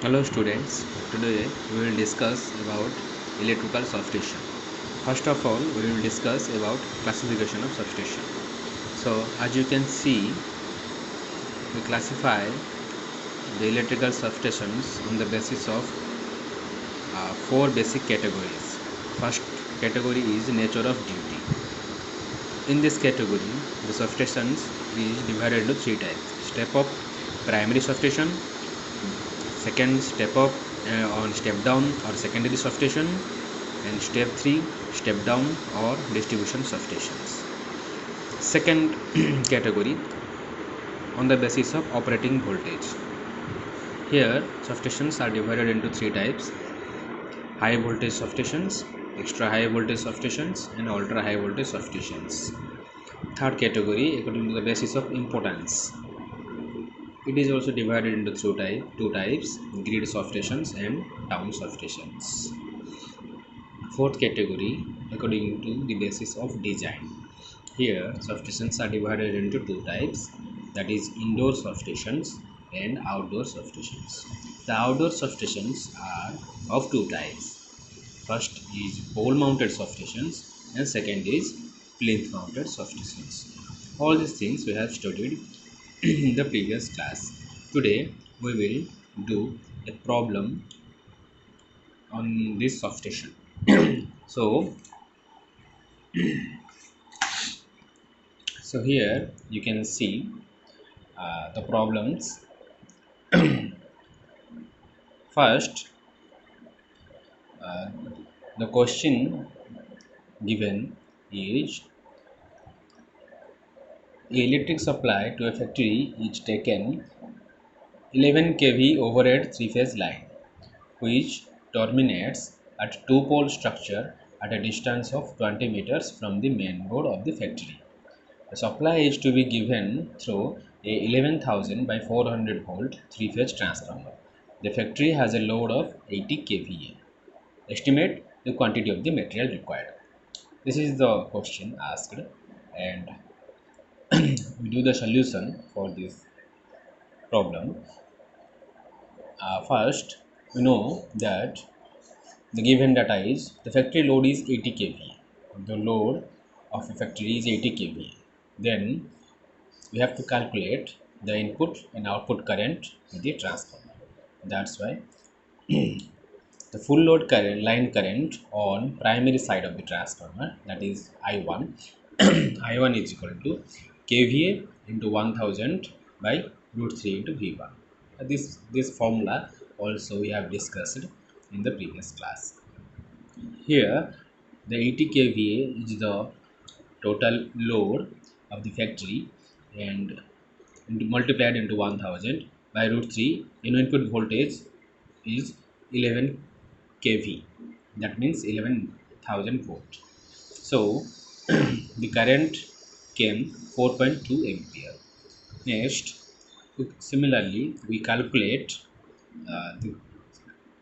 Hello students, today we will discuss about electrical substation. First of all, we will discuss about classification of substation. So as you can see, we classify the electrical substations on the basis of four basic categories. First category is nature of duty. In this category, the substations is divided into three types. Step up primary substation, second step up on step down or secondary substation, and step 3 step down or distribution substations. Second category on the basis of operating voltage. Here substations are divided into three types: high voltage substations, extra high voltage substations, and ultra high voltage substations. Third category, according to the basis of importance, it is also divided into two types: grid substations and town substations. Fourth category, according to the basis of design. Here substations are divided into two types, that is indoor substations and outdoor substations. The outdoor substations are of two types. First is pole mounted substations and second is plinth mounted substations. All these things we have studied in the previous class. Today we will do a problem on this substation. so so here you can see the problems. First, uh, the question given is: electric supply to a factory is taken 11 kV overhead three-phase line, which terminates at two-pole structure at a distance of 20 meters from the main board of the factory. The supply is to be given through a 11,000 by 400 volt three-phase transformer. The factory has a load of 80 kVA. Estimate the quantity of the material required. This is the question asked, and we do the solution for this problem. First, we know that the given data is the factory load is 80 kVA. The load of a factory is 80 kVA. Then we have to calculate the input and output current with the transformer. That's why the full load current, line current on primary side of the transformer, that is I1. I1 is equal to kVA into 1000 by root 3 into V1. This formula also we have discussed in the previous class. Here the 80 kVA is the total load of the factory, and multiplied into 1000 by root 3, input voltage is 11 kV, that means 11,000 volt. So the current came 4.2 ampere. Next, similarly we calculate the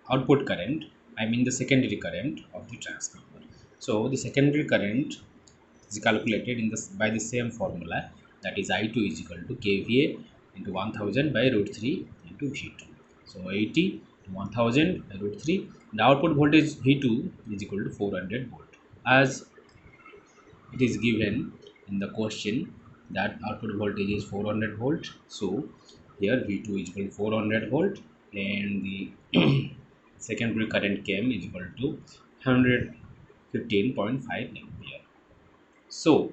output current, I mean the secondary current of the transformer. So the secondary current is calculated in this by the same formula, that is I2 is equal to kVA into 1000 by root 3 into V2. So 80 to 1000 by root 3. The output voltage V2 is equal to 400 volt, as it is given in the question that output voltage is 400 volt. So here V2 is equal to 400 volt, and the secondary current came is equal to 115.5 ampere. So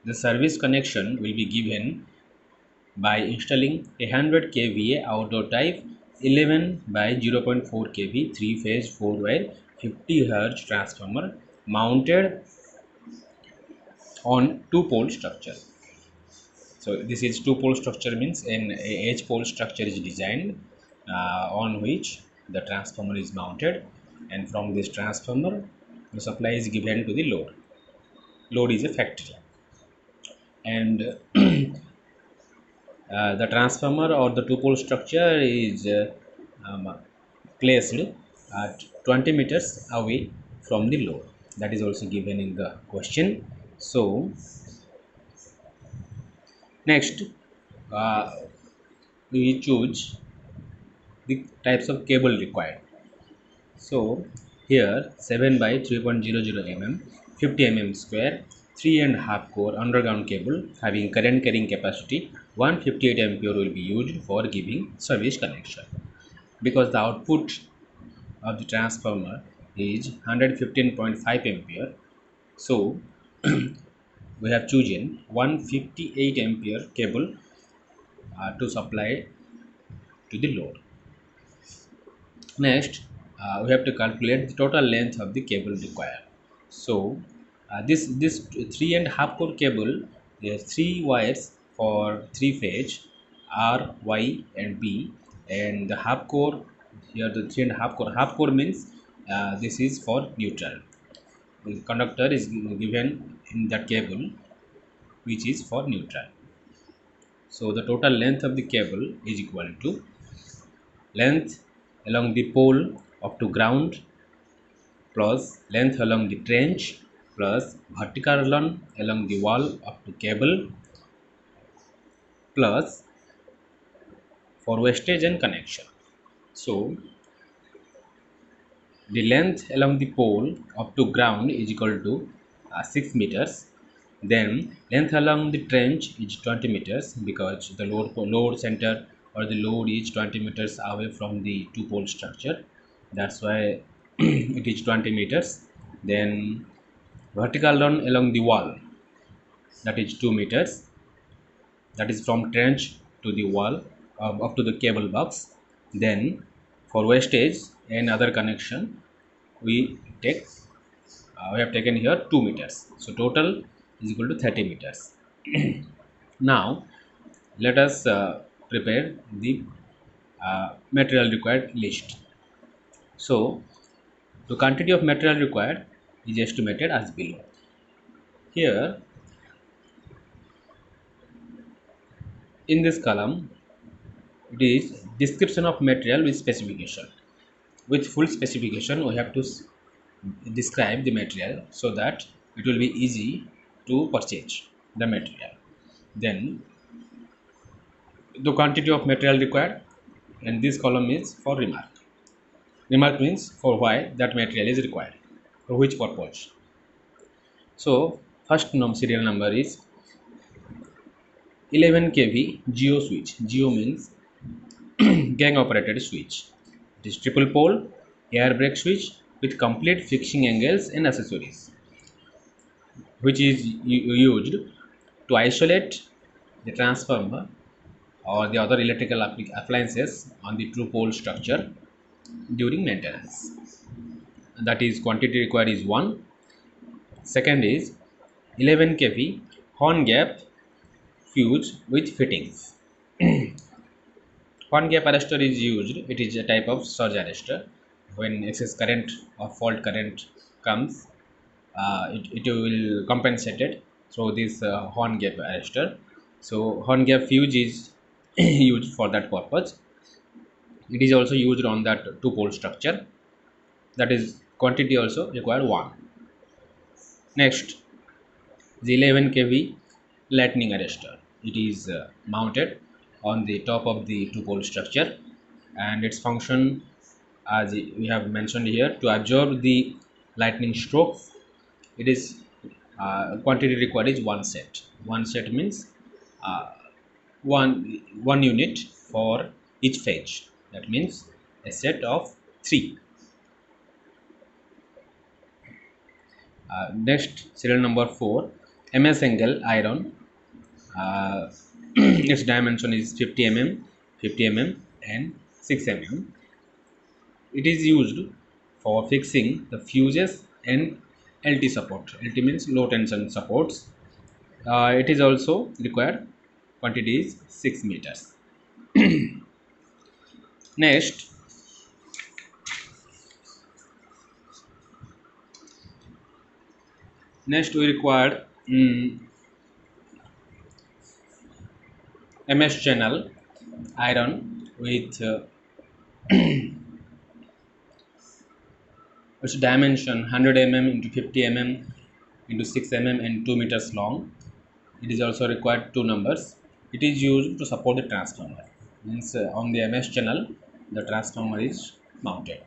the service connection will be given by installing a 100 kVA outdoor type 11 by 0.4 kV 3-phase 4-wire 50 Hz transformer mounted on two-pole structure. So this is two-pole structure, means an H-pole structure is designed on which the transformer is mounted, and from this transformer the supply is given to the load. Load is a factory, and the transformer or the two-pole structure is placed at 20 meters away from the load. That is also given in the question. So next, we choose the types of cable required. So here 7 by 3.00 mm, 50 mm square, 3.5 core underground cable having current carrying capacity 158 ampere will be used for giving service connection, because the output of the transformer is 115.5 ampere. So we have chosen 158 ampere cable to supply to the load. Next, we have to calculate the total length of the cable required. So, this 3.5 core cable, there are three wires for three phase R, Y, and B, and the half core here, the 3.5 core. Half core means this is for neutral. The conductor is given in that cable, which is for neutral. So the total length of the cable is equal to length along the pole up to ground plus length along the trench plus vertical run along the wall up to cable plus for wastage and connection. So the length along the pole up to ground is equal to 6 meters. Then length along the trench is 20 meters, because the load center or the load is 20 meters away from the two pole structure. That's why it is 20 meters. Then vertical run along the wall, that is 2 meters, that is from trench to the wall up to the cable box. Then for wastage and other connection we take we have taken here 2 meters, so total is equal to 30 meters. Now let us prepare the material required list. So the quantity of material required is estimated as below. Here in this column it is description of material with specification. With full specification we have to describe the material so that it will be easy to purchase the material. Then the quantity of material required, and this column is for remark. Remark means for why that material is required, for which purpose. So first serial number is 11 kV Geo switch. Geo means gang operated switch. It is triple pole air brake switch with complete fixing angles and accessories, which is used to isolate the transformer or the other electrical appliances on the two pole structure during maintenance. And that is quantity required is 1. Second is 11 kV horn gap fuse with fittings. Horn gap arrestor is used. It is a type of surge arrestor. When excess current or fault current comes, it will compensate it through this horn gap arrestor. So horn gap fuse is used for that purpose. It is also used on that two pole structure. That is quantity also required 1. Next, the 11 kV lightning arrestor. It is mounted on the top of the two pole structure, and its function, as we have mentioned here, to absorb the lightning strokes. It is quantity required is 1 set. 1 set means one unit for each phase. That means a set of 3. Next, serial number 4, MS angle iron. Its dimension is 50 mm, 50 mm, and 6 mm. It is used for fixing the fuses and LT support. LT means low tension supports. It is also required. Quantity is 6 meters. Next, we required MS channel iron with its dimension 100 mm into 50 mm into 6 mm and 2 meters long. It is also required 2 numbers. It is used to support the transformer. Means on the MS channel the transformer is mounted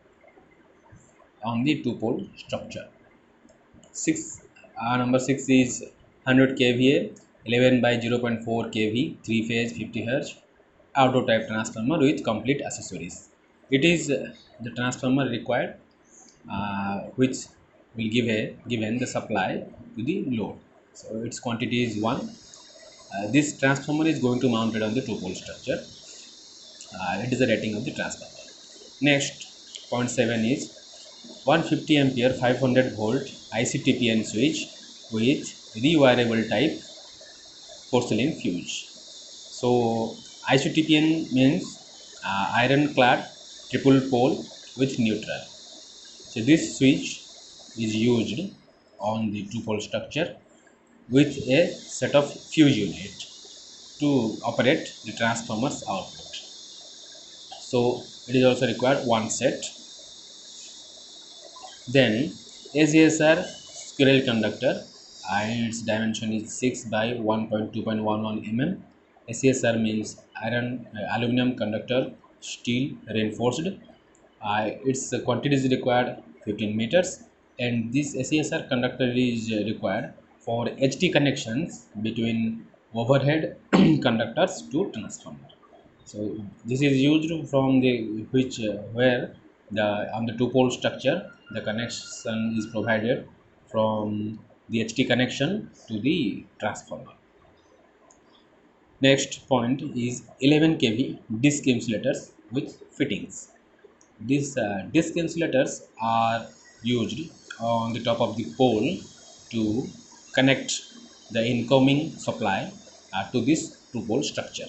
on the two-pole structure. Number 6 is 100 kVA 11 by 0.4 kV 3 phase 50 Hz auto type transformer with complete accessories. It is the transformer required which will given the supply to the load. So its quantity is 1. This transformer is going to mounted on the two-pole structure. It is the rating of the transformer. Next, point 7 is 150 ampere 500 volt ICTPN switch with rewirable type porcelain fuse. So ICTPN means iron-clad triple pole with neutral. So this switch is used on the two-pole structure with a set of fuse unit to operate the transformer's output. So it is also required one set. Then ACSR squirrel conductor and its dimension is 6 by 1.2.11 mm. ACSR means aluminum conductor steel reinforced. Its quantity is required 15 meters, and this ACSR conductor is required for HT connections between overhead conductors to transformer. So this is used from the where the on the two-pole structure the connection is provided from the HT connection to the transformer. Next point is 11 kV disc insulators with fittings. These disc insulators are used on the top of the pole to connect the incoming supply to this two-pole structure.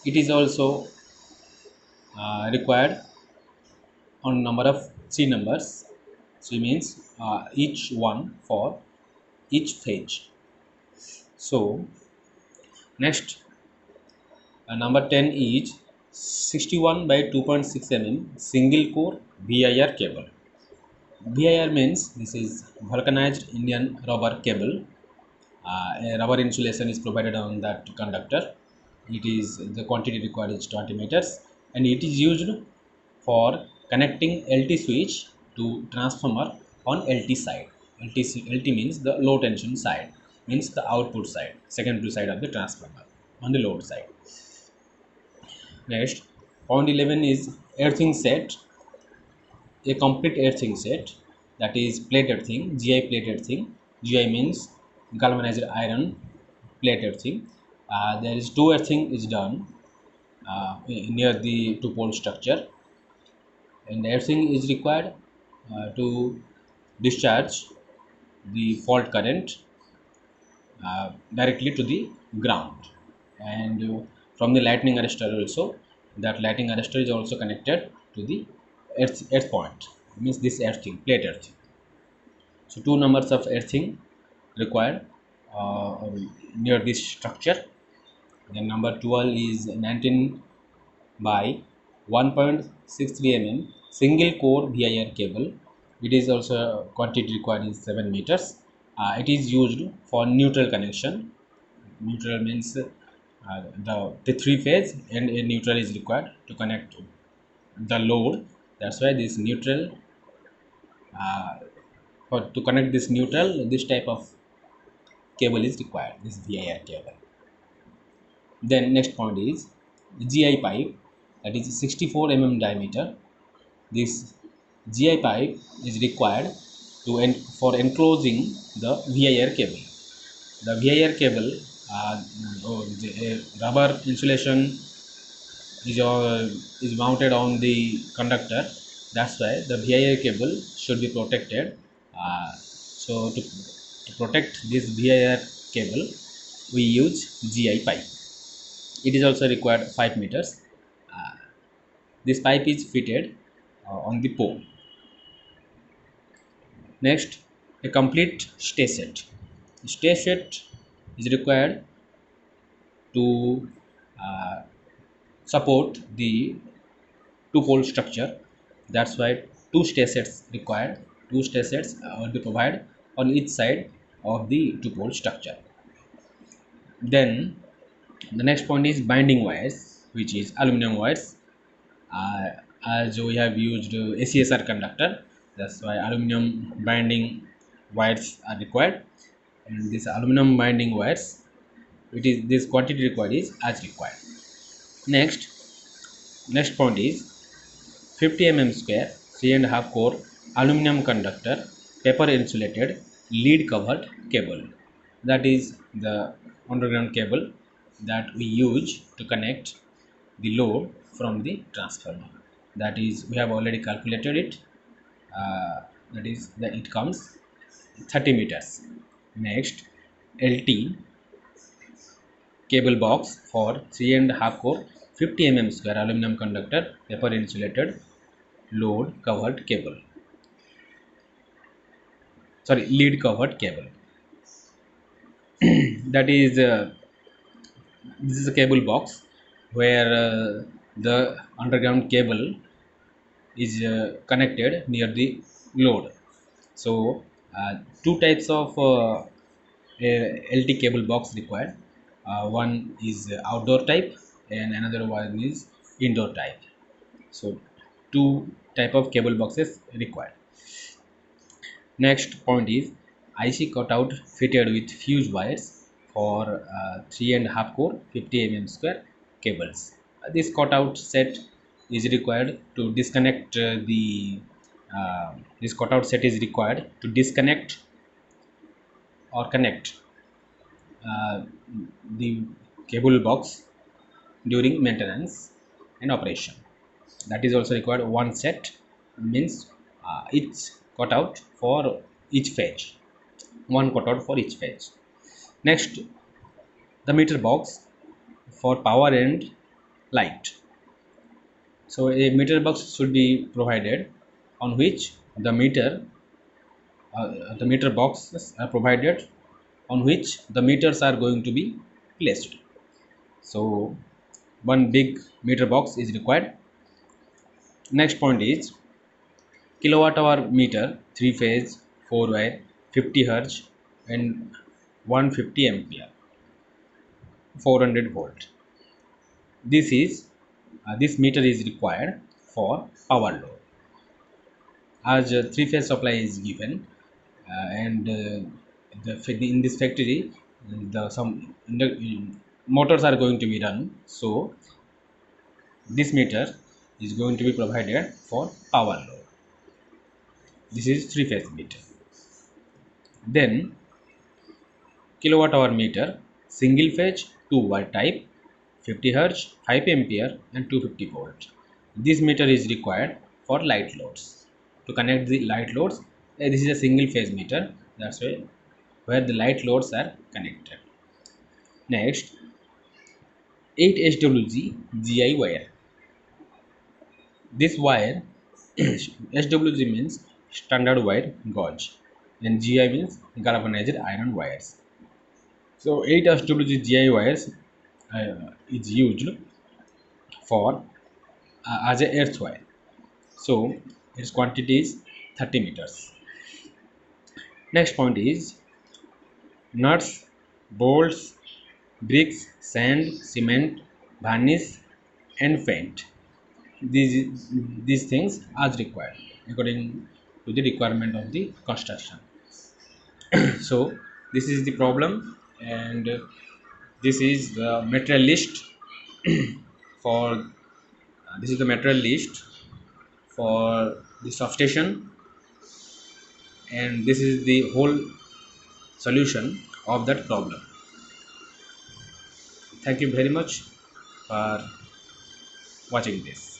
It is also required on number of 3 numbers. So it means each one for each phase. So next, number 10 is 61 by 2.6 mm single core VIR cable. VIR means this is vulcanized Indian rubber cable. A rubber insulation is provided on that conductor. It is the quantity required is 20 meters, and it is used for connecting LT switch to transformer on LT side. LT means the low tension side, means the output side, secondary side of the transformer on the load side. Next, point 11 is earthing set. A complete earthing set, that is plate earthing, GI plate earthing. GI means galvanized iron plate earthing. There is two earthing is done near the two-pole structure, and the earthing is required to discharge the fault current directly to the ground, and from the lightning arrestor also. That lightning arrestor is also connected to the earth point, means this earthing plate earthing. So 2 numbers of earthing required near this structure. Then number 12 is 19 by 1.63 mm single core VIR cable. It is also quantity required is 7 meters. It is used for neutral connection. Neutral means the 3 phase, and a neutral is required to connect the load. That's why this neutral for to connect this neutral, this type of cable is required, this VIR cable. Then next point is GI pipe, that is 64 mm diameter. This GI pipe is required to for enclosing the VIR cable. The VIR cable rubber insulation is mounted on the conductor. That's why the VIR cable should be protected. So to protect this VIR cable, we use GI pipe. It is also required 5 meters. This pipe is fitted on the pole. Next, a complete stay set. Stay set is required to support the two-pole structure. That's why 2 stay sets required. 2 stay sets will be provided on each side of the two-pole structure. Then the next point is binding wires, which is aluminum wires. as we have used ACSR conductor. That's why aluminum binding wires are required, and this aluminum binding wires, it is this quantity required is as required. Next point is 50 mm square 3.5 core aluminum conductor paper insulated lead covered cable. That is the underground cable that we use to connect the load from the transformer. That is, we have already calculated it. That is that it comes 30 meters. Next, LT cable box for 3.5 core 50 mm square aluminum conductor paper insulated load covered cable, sorry, lead covered cable. That is this is a cable box where the underground cable is connected near the load. So two types of LT cable box required. One is outdoor type and another one is indoor type. So two type of cable boxes required. Next point is IC cutout fitted with fuse wires for 3.5 core 50 mm square cables. This cutout set is required to disconnect this cutout set is required to disconnect or connect uh, the cable box during maintenance and operation. That is also required. One set means each cutout for each phase, one cutout for each phase. Next, the meter box for power and light. So a meter box should be provided on which the meter boxes are provided on which the meters are going to be placed. So one big meter box is required. Next point is kilowatt hour meter, 3 phase 4 wire 50 hertz and 150 ampere 400 volt. This meter is required for power load, as 3 phase supply is given, and in this factory the motors are going to be run. So this meter is going to be provided for power load. This is 3 phase meter. Then kilowatt hour meter, single phase 2 wire type 50 hertz 5 ampere and 250 volt. This meter is required for light loads, to connect the light loads. This is a single phase meter, that's why where the light loads are connected. Next, 8 SWG GI wire. This wire SWG means standard wire gauge and GI means galvanized iron wires. So 8 SWG GI wires is used for as a earth wire. So its quantity is 30 meters. Next point is nuts, bolts, bricks, sand, cement, varnish and paint. These things as required according to the requirement of the construction. So this is the problem, and this is the material list for this is the material list for the substation, and this is the whole solution of that problem. Thank you very much for watching this.